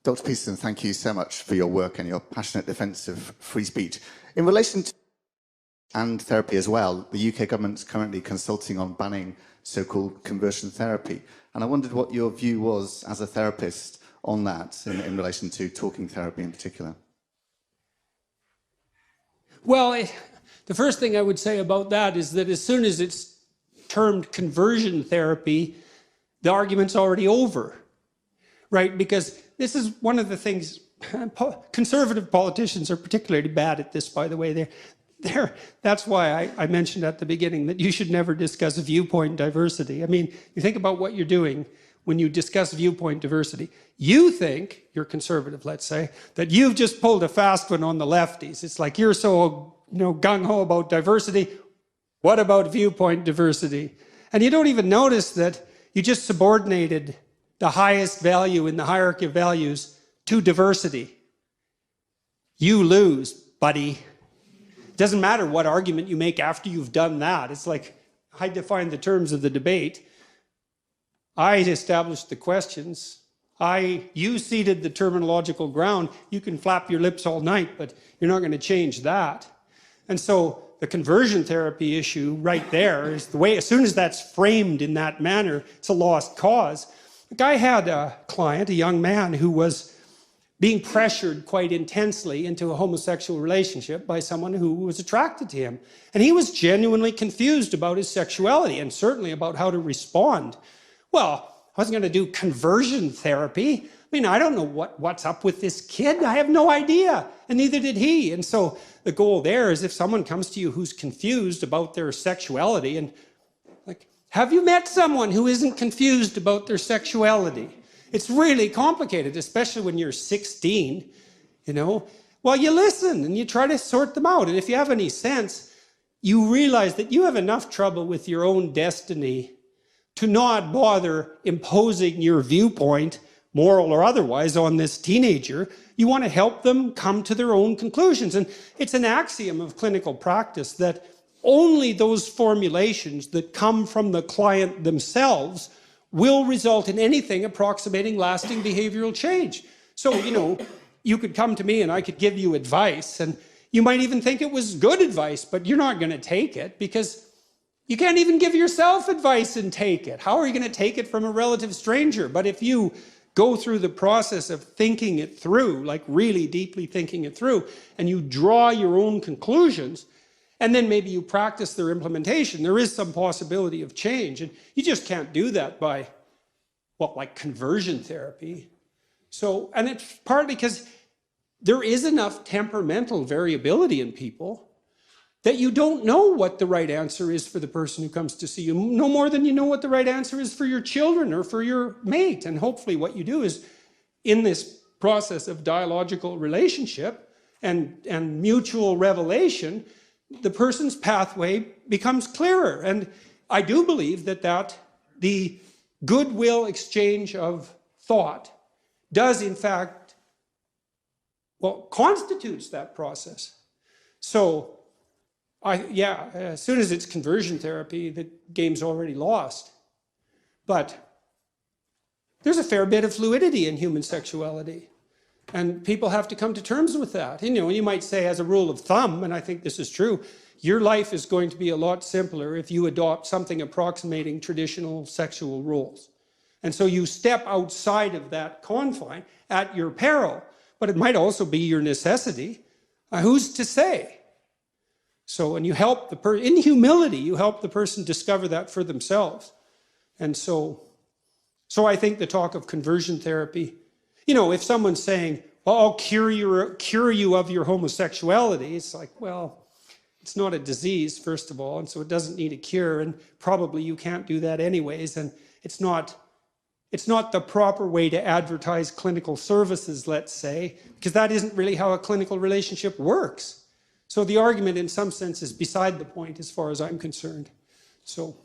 Dr. Peterson, thank you so much for your work and your passionate defence of free speech. In relation to and therapy as well, the UK government's currently consulting on banning so-called conversion therapy. And I wondered what your view was as a therapist on that in relation to talking therapy in particular. Well, the first thing I would say about that is that as soon as it's termed conversion therapy, the argument's already over, right? Because this is one of the things, conservative politicians are particularly bad at this, by the way. That's why I mentioned at the beginning that you should never discuss viewpoint diversity. I mean, you think about what you're doing when you discuss viewpoint diversity. You think, you're conservative, let's say, that you've just pulled a fast one on the lefties. It's like you're so, gung-ho about diversity. What about viewpoint diversity? And you don't even notice that you just subordinated the highest value in the hierarchy of values to diversity. You lose, buddy. It doesn't matter what argument you make after you've done that. It's like, I defined the terms of the debate. I established the questions. You seeded the terminological ground. You can flap your lips all night, but you're not going to change that. And so the conversion therapy issue right there is the way, as soon as that's framed in that manner, it's a lost cause. The guy had a client, a young man, who was being pressured quite intensely into a homosexual relationship by someone who was attracted to him. And he was genuinely confused about his sexuality and certainly about how to respond. Well, I wasn't going to do conversion therapy. I mean, I don't know what's up with this kid. I have no idea. And neither did he. And so the goal there is if someone comes to you who's confused about their sexuality, and like, have you met someone who isn't confused about their sexuality? It's really complicated, especially when you're 16, Well, you listen and you try to sort them out. And if you have any sense, you realize that you have enough trouble with your own destiny to not bother imposing your viewpoint, moral or otherwise, on this teenager. You want to help them come to their own conclusions. And it's an axiom of clinical practice that only those formulations that come from the client themselves will result in anything approximating lasting behavioral change. So, you could come to me and I could give you advice, and you might even think it was good advice, but you're not going to take it because you can't even give yourself advice and take it. How are you going to take it from a relative stranger? But if you go through the process of thinking it through, like really deeply thinking it through, and you draw your own conclusions, and then maybe you practice their implementation, there is some possibility of change. And you just can't do that by, like conversion therapy. So, and it's partly because there is enough temperamental variability in people that you don't know what the right answer is for the person who comes to see you, no more than you know what the right answer is for your children or for your mate. And hopefully what you do is, in this process of dialogical relationship and mutual revelation, the person's pathway becomes clearer. And I do believe that the goodwill exchange of thought does, in fact, constitutes that process. So, as soon as it's conversion therapy, the game's already lost. But there's a fair bit of fluidity in human sexuality. And people have to come to terms with that. You might say, as a rule of thumb, and I think this is true, your life is going to be a lot simpler if you adopt something approximating traditional sexual roles. And so you step outside of that confine at your peril. But it might also be your necessity. Who's to say? So, and you help the person, in humility, you help the person discover that for themselves. And so I think the talk of conversion therapy, if someone's saying, well, I'll cure you of your homosexuality, it's like, well, it's not a disease, first of all, and so it doesn't need a cure, and probably you can't do that anyways, and it's not the proper way to advertise clinical services, let's say, because that isn't really how a clinical relationship works. So the argument, in some sense, is beside the point as far as I'm concerned. So